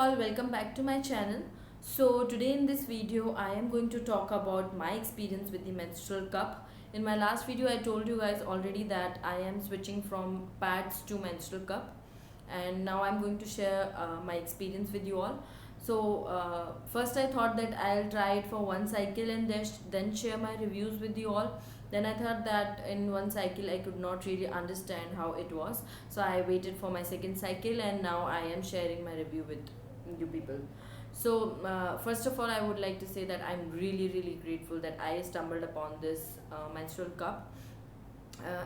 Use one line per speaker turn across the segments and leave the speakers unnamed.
all, welcome back to my channel. So today in this video I am going to talk about my experience with the menstrual cup. In my last video I told you guys already that I am switching from pads to menstrual cup, and now I'm going to share my experience with you all. So first I thought that I'll try it for one cycle and then share my reviews with you all. Then I thought that in one cycle I could not really understand how it was, so I waited for my second cycle and now I am sharing my review with you people. So first of all, I would like to say that I'm really grateful that I stumbled upon this menstrual cup.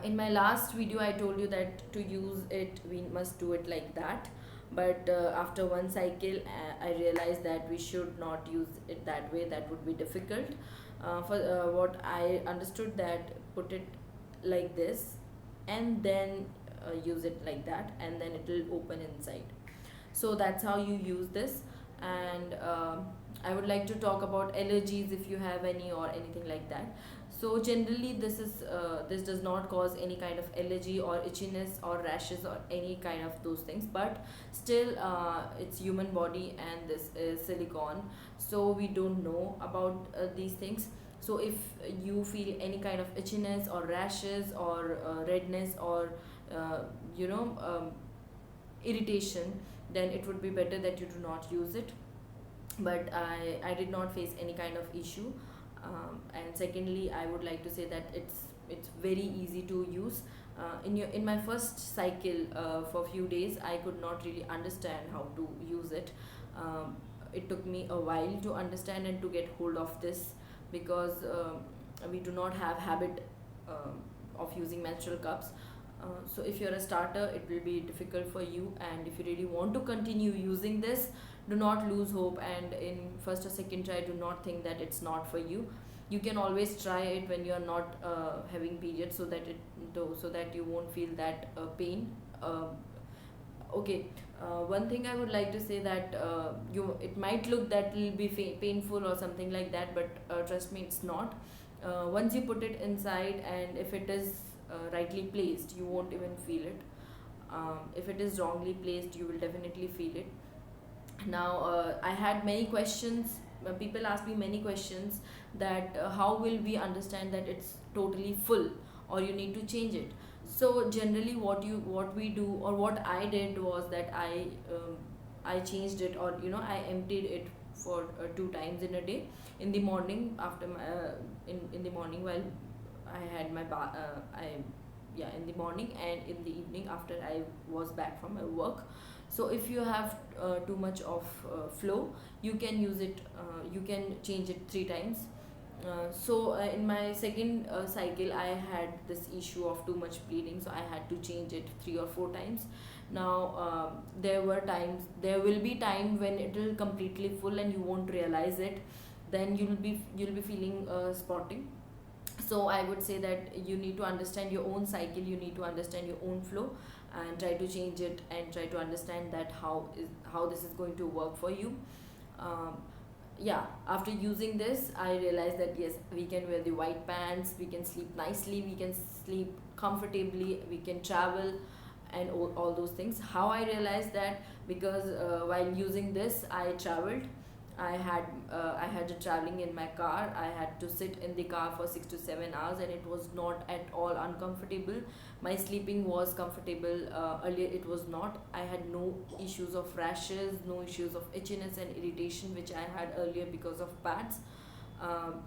In my last video I told you that to use it we must do it like that, but after one cycle I realized that we should not use it that way. That would be difficult. For what I understood, that put it like this and then use it like that, and then it will open inside. So that's how you use this. And I would like to talk about allergies, if you have any or anything like that. So generally this does not cause any kind of allergy or itchiness or rashes or any kind of those things, but still it's human body and this is silicone, so we don't know about these things. So if you feel any kind of itchiness or rashes or redness or uh, you know um, irritation, then it would be better that you do not use it. But I did not face any kind of issue. And secondly, I would like to say that it's very easy to use. In my first cycle, for few days I could not really understand how to use it. It took me a while to understand and to get hold of this, because we do not have habit of using menstrual cups. So if you're a starter, it will be difficult for you, and if you really want to continue using this, do not lose hope, and in first or second try do not think that it's not for you. You can always try it when you're not having periods, so that so that you won't feel that pain. Okay. One thing I would like to say, that you it might look that will be painful or something like that, but trust me, it's not. Once you put it inside, and if it is rightly placed, you won't even feel it. If it is wrongly placed, you will definitely feel it. Now I had many questions. People ask me many questions, that how will we understand that it's totally full, or you need to change it. So generally what we do, or what I did, was that I changed it, or I emptied it for 2 times in a day. In the morning, after my in the morning, while I had my I yeah, in the morning, and in the evening after I was back from my work. So if you have too much of flow, you can use it. You can change it 3 times. So in my second cycle I had this issue of too much bleeding, so I had to change it 3 or 4 times. Now there will be time when it will completely full and you won't realize it. Then you'll be feeling spotting. So I would say that you need to understand your own cycle, you need to understand your own flow, and try to change it, and try to understand that how this is going to work for you. um, yeah, after using this I realized that yes, we can wear the white pants, we can sleep nicely, we can sleep comfortably, we can travel, and all those things. How I realized that? Because while using this I traveled. I had traveling in my car. I had to sit in the car for 6 to 7 hours, and it was not at all uncomfortable. My sleeping was comfortable. Earlier it was not. I had no issues of rashes, no issues of itchiness and irritation, which I had earlier because of pads.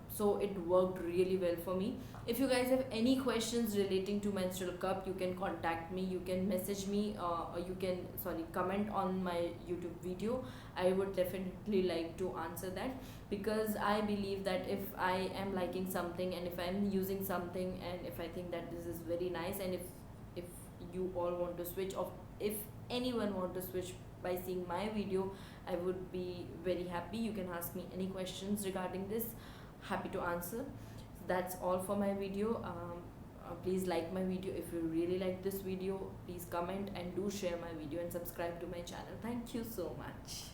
So it worked really well for me. If you guys have any questions relating to menstrual cup, you can contact me, you can message me, or you can, sorry, comment on my YouTube video. I would definitely like to answer that, because I believe that if I am liking something, and if I am using something, and if I think that this is very nice, and if you all want to switch, or if anyone want to switch by seeing my video, I would be very happy. You can ask me any questions regarding this. Happy to answer. That's all for my video. Please like my video. If you really like this video, please comment and do share my video and subscribe to my channel. Thank you so much.